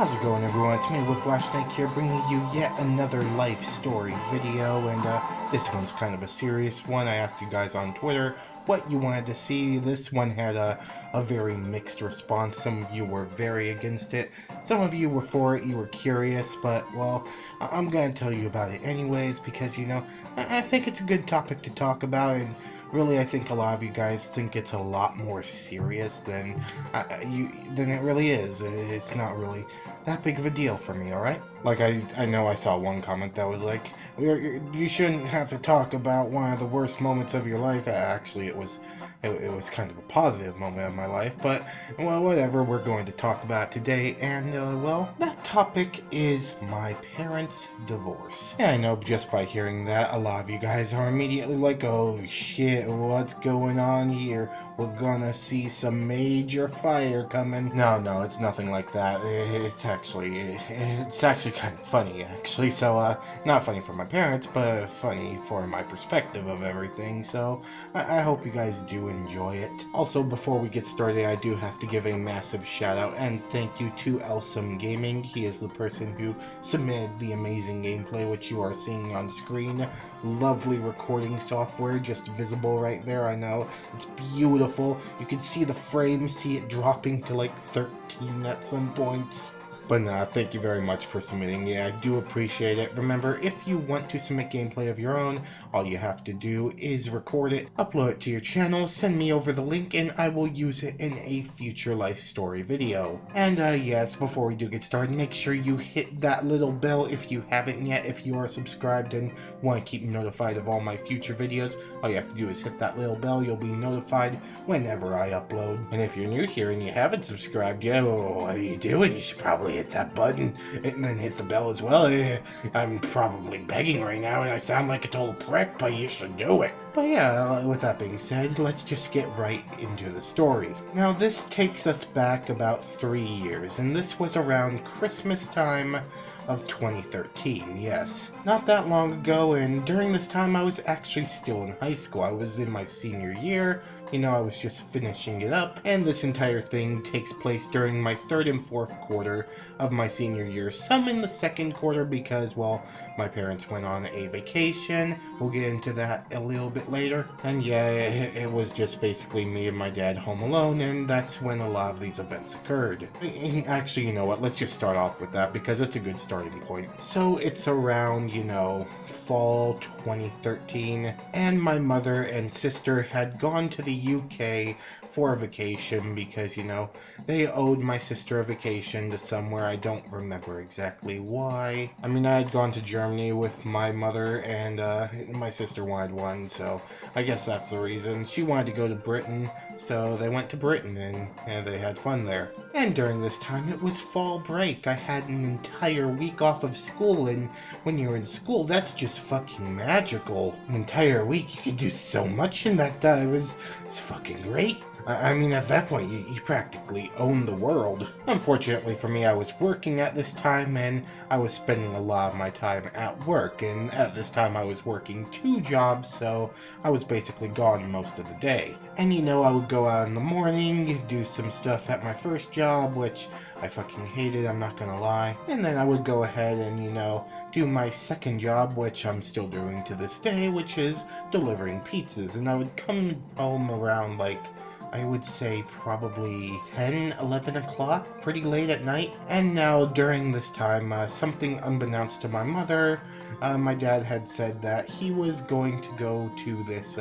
How's it going, everyone? It's me, Whiplashthesnake here, bringing you yet another life story video, and this one's kind of a serious one. I asked you guys on Twitter what you wanted to see. This one had a very mixed response. Some of you were very against it, some of you were for it, you were curious, but, well, I'm gonna tell you about it anyways, because, you know, I think it's a good topic to talk about, and really, I think a lot of you guys think it's a lot more serious than it really is. It's not really that big of a deal for me, alright? Like, I know I saw one comment that was like, you shouldn't have to talk about one of the worst moments of your life. Actually, it was kind of a positive moment of my life, but, well, whatever, we're going to talk about today, and, well, that topic is my parents' divorce. And I know just by hearing that, a lot of you guys are immediately like, oh shit, what's going on here? We're gonna see some major fire coming. No, it's nothing like that. It's actually kind of funny, actually. So, not funny for my parents, but funny for my perspective of everything. So, I hope you guys do enjoy it. Also, before we get started, I do have to give a massive shout out and thank you to Elsom Gaming. He is the person who submitted the amazing gameplay which you are seeing on screen. Lovely recording software, just visible right there. I know it's beautiful. You can see the frame, see it dropping to like 13 at some points. But nah, thank you very much for submitting. Yeah, I do appreciate it. Remember, if you want to submit gameplay of your own, all you have to do is record it, upload it to your channel, send me over the link, and I will use it in a future life story video. And yes, before we do get started, make sure you hit that little bell if you haven't yet. If you are subscribed and want to keep notified of all my future videos, all you have to do is hit that little bell. You'll be notified whenever I upload. And if you're new here and you haven't subscribed yet, well, what are you doing? You should probably hit that button and then hit the bell as well. I'm probably begging right now and I sound like a total prick, but you should do it. But yeah, with that being said, let's just get right into the story. Now, this takes us back about 3 years, and this was around Christmas time of 2013, yes. Not that long ago, and during this time I was actually still in high school. I was in my senior year. You know, I was just finishing it up, and this entire thing takes place during my third and fourth quarter of my senior year. Some in the second quarter because, well, my parents went on a vacation. We'll get into that a little bit later. And yeah, it was just basically me and my dad home alone, and that's when a lot of these events occurred. Actually, you know what, let's just start off with that because it's a good starting point. So it's around, you know, fall 2013, and my mother and sister had gone to the UK for a vacation because, you know, they owed my sister a vacation to somewhere. I don't remember exactly why. I mean, I had gone to Germany with my mother, and my sister wanted one, so I guess that's the reason. She wanted to go to Britain, so they went to Britain, and they had fun there. And during this time, it was fall break. I had an entire week off of school, and when you're in school, that's just fucking magical. An entire week, you could do so much in that time. It's fucking great. I mean, at that point, you practically own the world. Unfortunately for me, I was working at this time, and I was spending a lot of my time at work, and at this time I was working 2 jobs, so I was basically gone most of the day. And you know, I would go out in the morning, do some stuff at my first job, which I fucking hated, I'm not gonna lie. And then I would go ahead and, you know, do my second job, which I'm still doing to this day, which is delivering pizzas. And I would come home around, like, I would say probably 10, 11 o'clock, pretty late at night. And now during this time, something unbeknownst to my mother, my dad had said that he was going to go to this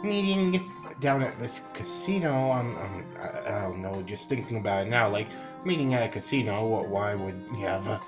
meeting down at this casino. I don't know, just thinking about it now, like, meeting at a casino, why would you have a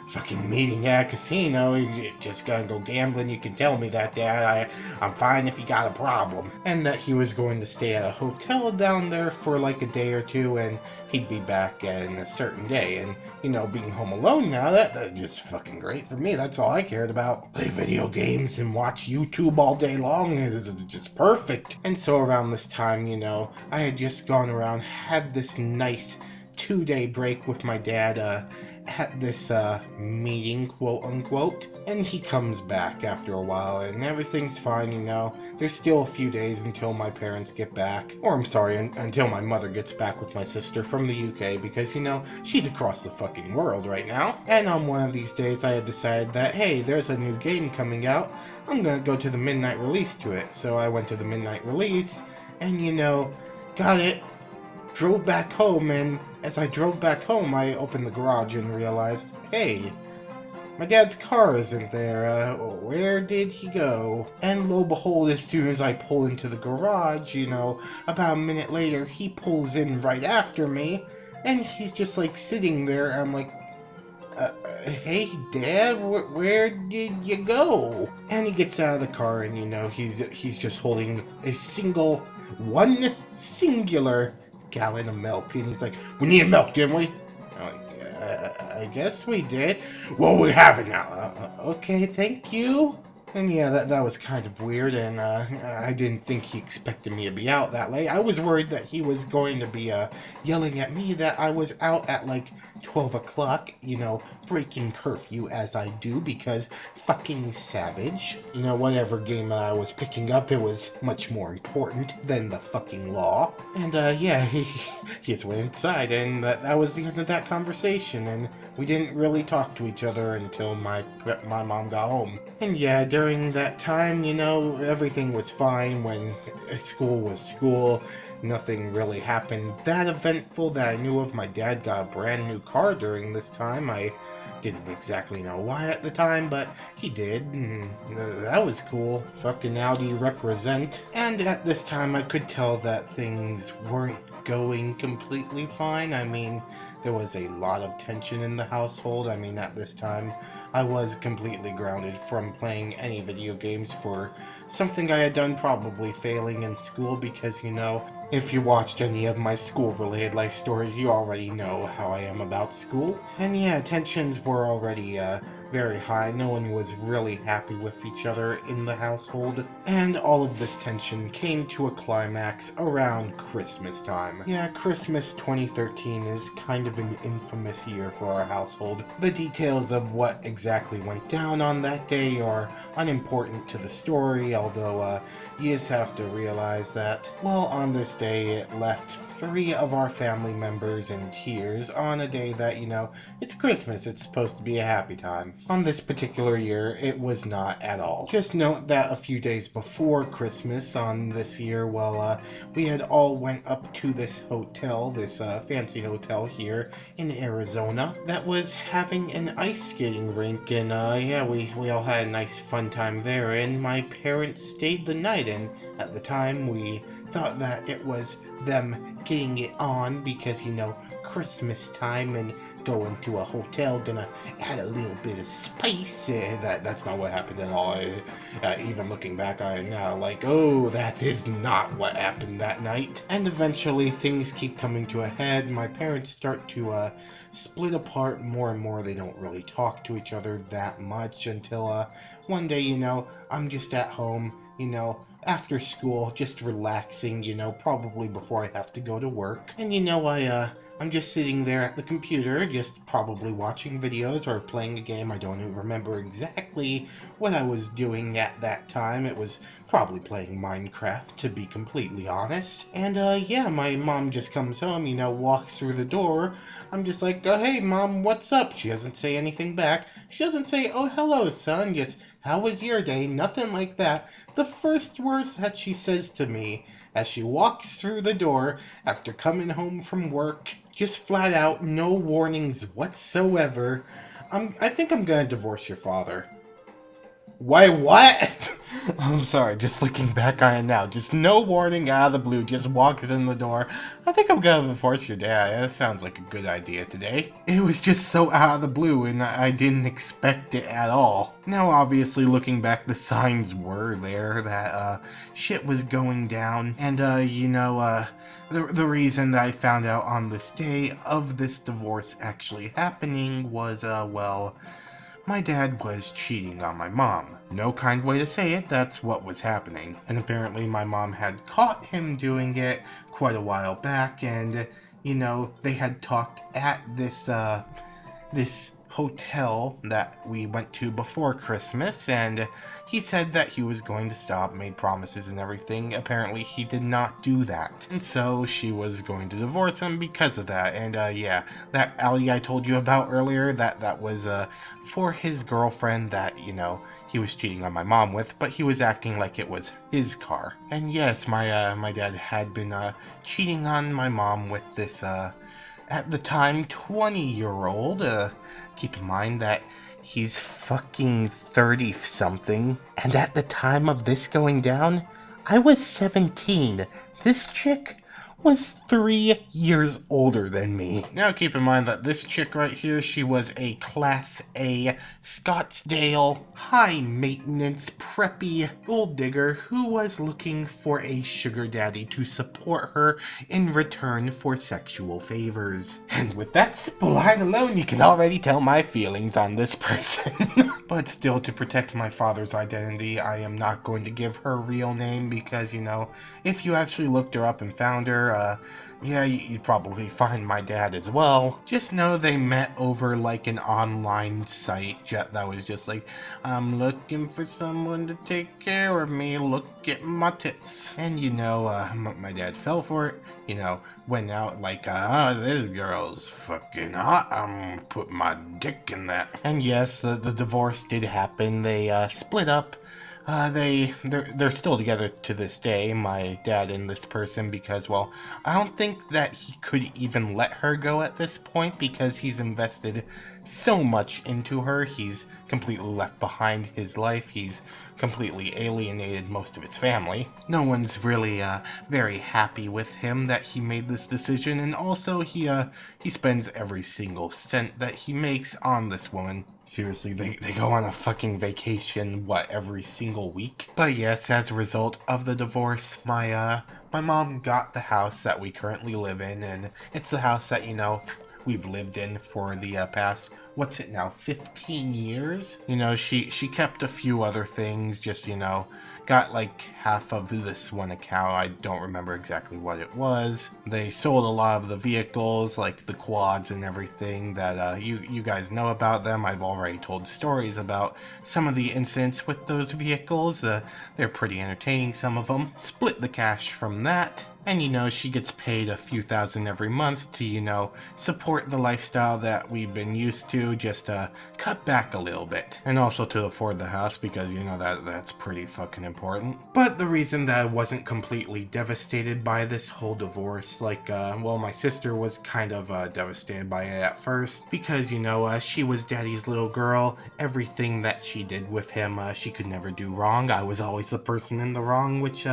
fucking meeting at a casino? You just gonna go gambling? You can tell me that, Dad. I'm fine if you got a problem. And that he was going to stay at a hotel down there for like a day or two, and he'd be back in a certain day. And, you know, being home alone now, that's just fucking great for me. That's all I cared about. Play video games and watch YouTube all day long is just perfect. And so around this time, you know, I had just gone around, had this nice 2-day break with my dad, at this meeting, quote unquote, and he comes back after a while and everything's fine, you know. There's still a few days until my parents get back, or I'm sorry, until my mother gets back with my sister from the UK, because, you know, she's across the fucking world right now. And on one of these days I had decided that, hey, there's a new game coming out, I'm gonna go to the midnight release to it. So I went to the midnight release and, you know, got it, drove back home, and as I drove back home, I opened the garage and realized, hey, my dad's car isn't there. Where did he go? And lo and behold, as soon as I pull into the garage, you know, about a minute later, he pulls in right after me, and he's just like sitting there. I'm like, hey Dad, where did you go? And he gets out of the car, and you know, he's just holding one singular gallon of milk, and he's like, we need milk, didn't we? I'm like, I guess we did. Well, we have it now. Okay, thank you. And yeah, that was kind of weird, and I didn't think he expected me to be out that late. I was worried that he was going to be yelling at me that I was out at like 12 o'clock, you know, breaking curfew as I do, because fucking savage. You know, whatever game I was picking up, it was much more important than the fucking law. And yeah, he just went inside, and that was the end of that conversation, and we didn't really talk to each other until my mom got home. And yeah, during that time, you know, everything was fine. When school was school, nothing really happened that eventful that I knew of. My dad got a brand new car during this time. I didn't exactly know why at the time, but he did, and that was cool. Fucking Audi represent. And at this time, I could tell that things weren't going completely fine. I mean, there was a lot of tension in the household. I mean, at this time, I was completely grounded from playing any video games for something I had done, probably failing in school, because, you know, if you watched any of my school-related life stories, you already know how I am about school. And yeah, tensions were already very high. No one was really happy with each other in the household. And all of this tension came to a climax around Christmas time. Yeah, Christmas 2013 is kind of an infamous year for our household. The details of what exactly went down on that day are unimportant to the story, although you just have to realize that, well, on this day it left 3 of our family members in tears on a day that, you know, it's Christmas, it's supposed to be a happy time. On this particular year, it was not at all. Just note that a few days before Christmas on this year, well, we had all went up to this hotel, this fancy hotel here in Arizona, that was having an ice skating rink, and yeah, we all had a nice fun time there, and my parents stayed the night, and at the time we thought that it was them getting it on because, you know, Christmas time and going to a hotel gonna add a little bit of spice. That's not what happened at all. Even looking back on it now, like, oh, that is not what happened that night. And eventually things keep coming to a head. My parents start to split apart more and more. They don't really talk to each other that much until one day, you know, I'm just at home, you know, after school, just relaxing, you know, probably before I have to go to work. And you know, I'm just sitting there at the computer, just probably watching videos or playing a game. I don't even remember exactly what I was doing at that time. It was probably playing Minecraft, to be completely honest. And yeah, my mom just comes home, you know, walks through the door. I'm just like, oh, hey, Mom, what's up? She doesn't say anything back. She doesn't say, oh, hello, son, just, how was your day? Nothing like that. The first words that she says to me as she walks through the door after coming home from work, just flat out, no warnings whatsoever, I think I'm gonna divorce your father. Why, what? I'm sorry, just looking back on it now, just no warning out of the blue, just walks in the door. I think I'm gonna divorce your dad. That sounds like a good idea today. It was just so out of the blue, and I didn't expect it at all. Now, obviously, looking back, the signs were there that shit was going down, and you know, the reason that I found out on this day of this divorce actually happening was, well, my dad was cheating on my mom. No kind way to say it, that's what was happening. And apparently my mom had caught him doing it quite a while back, and, you know, they had talked at this this hotel that we went to before Christmas, and he said that he was going to stop, made promises and everything. Apparently he did not do that, and so she was going to divorce him because of that. And yeah, that alley I told you about earlier, that was for his girlfriend that, you know, he was cheating on my mom with, but he was acting like it was his car. And yes, my dad had been cheating on my mom with this at the time 20-year-old. Keep in mind that he's fucking 30 something, and at the time of this going down, I was 17. This chick was 3 years older than me. Now keep in mind that this chick right here, she was a Class A Scottsdale high maintenance preppy gold digger who was looking for a sugar daddy to support her in return for sexual favors. And with that simple line alone, you can already tell my feelings on this person. But still, to protect my father's identity, I am not going to give her real name because, you know, if you actually looked her up and found her, yeah, you'd probably find my dad as well. Just know they met over like an online site that was just like, I'm looking for someone to take care of me, look at my tits. And you know, my dad fell for it, you know, went out like, this girl's fucking hot, I'm gonna put my dick in that. And yes, the divorce did happen. They split up. They're still together to this day, my dad and this person, because, well, I don't think that he could even let her go at this point because he's invested so much into her. He's completely left behind his life. He's completely alienated most of his family. No one's really very happy with him that he made this decision, and also he spends every single cent that he makes on this woman. Seriously, they go on a fucking vacation, what, every single week? But yes, as a result of the divorce, my mom got the house that we currently live in, and it's the house that, you know, we've lived in for the past, what's it now, 15 years? You know, she kept a few other things, just, you know, got like half of this one account. I don't remember exactly what it was. They sold a lot of the vehicles, like the quads and everything that you guys know about them. I've already told stories about some of the incidents with those vehicles. They're pretty entertaining, some of them. Split the cash from that. And, you know, she gets paid a few thousand every month to, you know, support the lifestyle that we've been used to, just cut back a little bit. And also to afford the house, because, you know, that's pretty fucking important. But the reason that I wasn't completely devastated by this whole divorce, like, well, my sister was kind of devastated by it at first, because, you know, she was daddy's little girl. Everything that she did with him, she could never do wrong. I was always the person in the wrong, which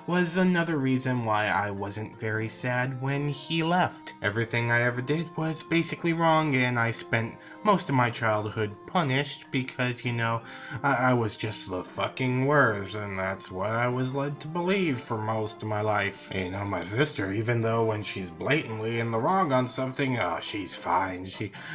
was another reason why I wasn't very sad when he left. Everything I ever did was basically wrong, and I spent most of my childhood punished because, you know, I was just the fucking worst, and that's what I was led to believe for most of my life. You know, my sister, even though when she's blatantly in the wrong on something, oh, she's fine.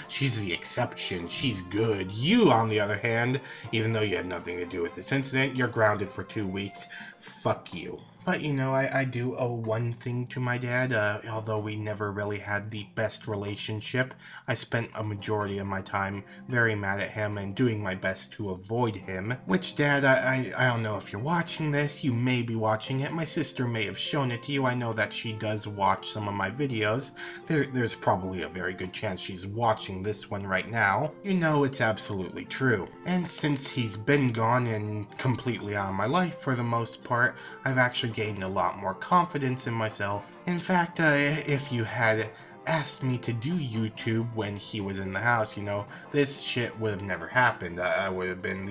She's the exception. She's good. You, on the other hand, even though you had nothing to do with this incident, you're grounded for 2 weeks. Fuck you. But, you know, I do owe one thing to my dad. Although we never really had the best relationship, I spent a majority of my time very mad at him and doing my best to avoid him. Which, Dad, I don't know if you're watching this. You may be watching it. My sister may have shown it to you. I know that she does watch some of my videos. There's probably a very good chance she's watching this one right now. You know, it's absolutely true. And since he's been gone and completely out of my life for the most part, I've actually gained a lot more confidence in myself. In fact, if you had asked me to do YouTube when he was in the house, you know, this shit would have never happened. I would have been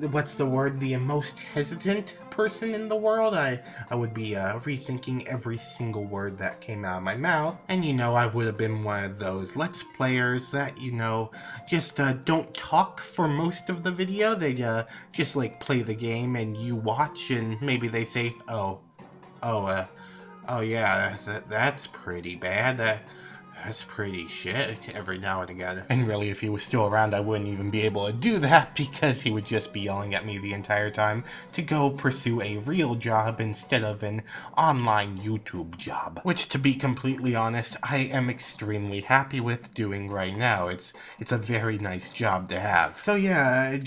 what's the word, the most hesitant person in the world. I would be rethinking every single word that came out of my mouth, and, you know, I would have been one of those Let's Players that, you know, just don't talk for most of the video. They just like play the game and you watch, and maybe they say, oh yeah, that's pretty bad. that's pretty shit every now and again. And really, if he was still around, I wouldn't even be able to do that because he would just be yelling at me the entire time to go pursue a real job instead of an online YouTube job. Which, to be completely honest, I am extremely happy with doing right now. It's a very nice job to have. So yeah,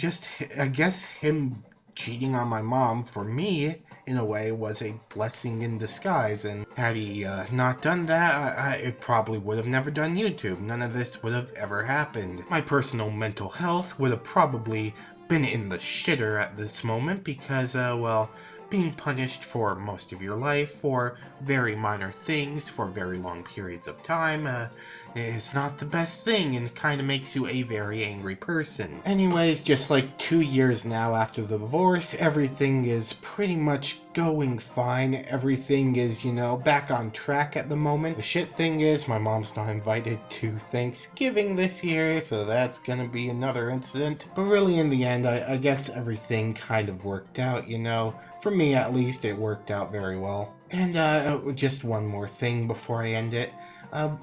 I guess him cheating on my mom, for me, in a way, was a blessing in disguise, and had he not done that, I probably would have never done YouTube. None of this would have ever happened. My personal mental health would have probably been in the shitter at this moment because, well, being punished for most of your life for very minor things for very long periods of time is not the best thing and kind of makes you a very angry person. Anyways, just like 2 years now after the divorce, everything is pretty much going fine. Everything is, you know, back on track at the moment. The shit thing is my mom's not invited to Thanksgiving this year, so that's gonna be another incident. But really in the end, I guess everything kind of worked out, you know. For me at least, it worked out very well. And just one more thing before I end it.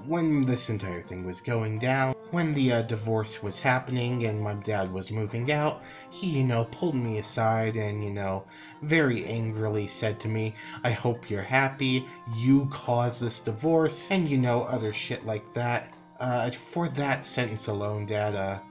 When this entire thing was going down, when the divorce was happening and my dad was moving out, he, you know, pulled me aside and, you know, very angrily said to me, "I hope you're happy, you caused this divorce," and, you know, other shit like that. For that sentence alone, Dad,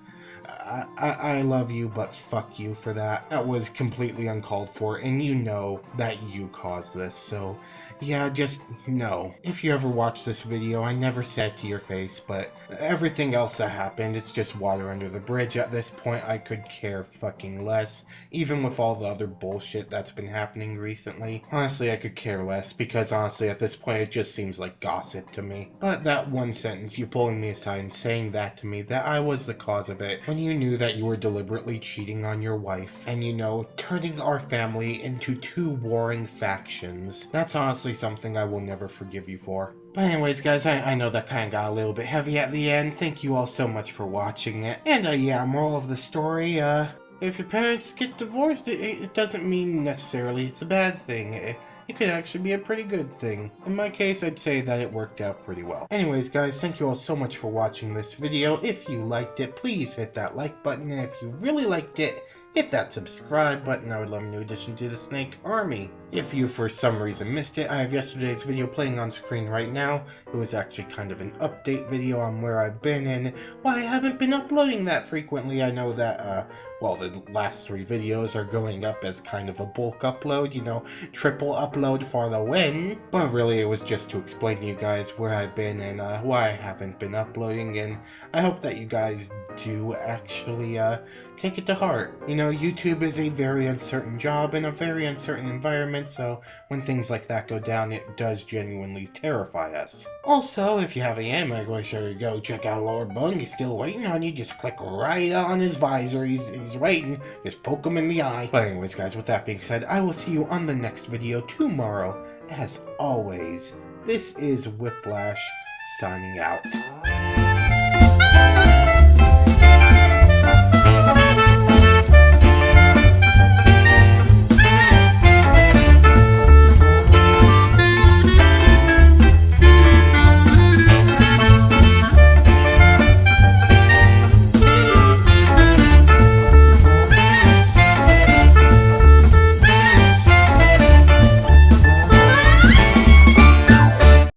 I love you, but fuck you for that. That was completely uncalled for, and you know that you caused this, so yeah, just no. If you ever watch this video, I never said it to your face, but everything else that happened, it's just water under the bridge. At this point, I could care fucking less, even with all the other bullshit that's been happening recently. Honestly, I could care less, because honestly, at this point, it just seems like gossip to me. But that one sentence, you pulling me aside and saying that to me, that I was the cause of it, when you knew that you were deliberately cheating on your wife, and, you know, turning our family into two warring factions, that's honestly something I will never forgive you for. But anyways, guys, I know that kind of got a little bit heavy at the end. Thank you all so much for watching it. And yeah, moral of the story, if your parents get divorced, it doesn't mean necessarily it's a bad thing. It could actually be a pretty good thing. In my case, I'd say that it worked out pretty well. Anyways, guys, thank you all so much for watching this video. If you liked it, please hit that like button. And if you really liked it, hit that subscribe button. I would love a new addition to the Snake Army. If you for some reason missed it, I have yesterday's video playing on screen right now. It was actually kind of an update video on where I've been and why I haven't been uploading that frequently. I know that, well, the last 3 videos are going up as kind of a bulk upload, you know, triple upload for the win. But really, it was just to explain to you guys where I've been and why I haven't been uploading, and I hope that you guys do actually take it to heart. You know, YouTube is a very uncertain job in a very uncertain environment, so when things like that go down, it does genuinely terrify us. Also, if you have any anime, go sure to go check out Lord Bung. He's still waiting on you. Just click right on his visor. He's waiting. Just poke him in the eye. But anyways, guys, with that being said, I will see you on the next video tomorrow. As always, this is Whiplash signing out.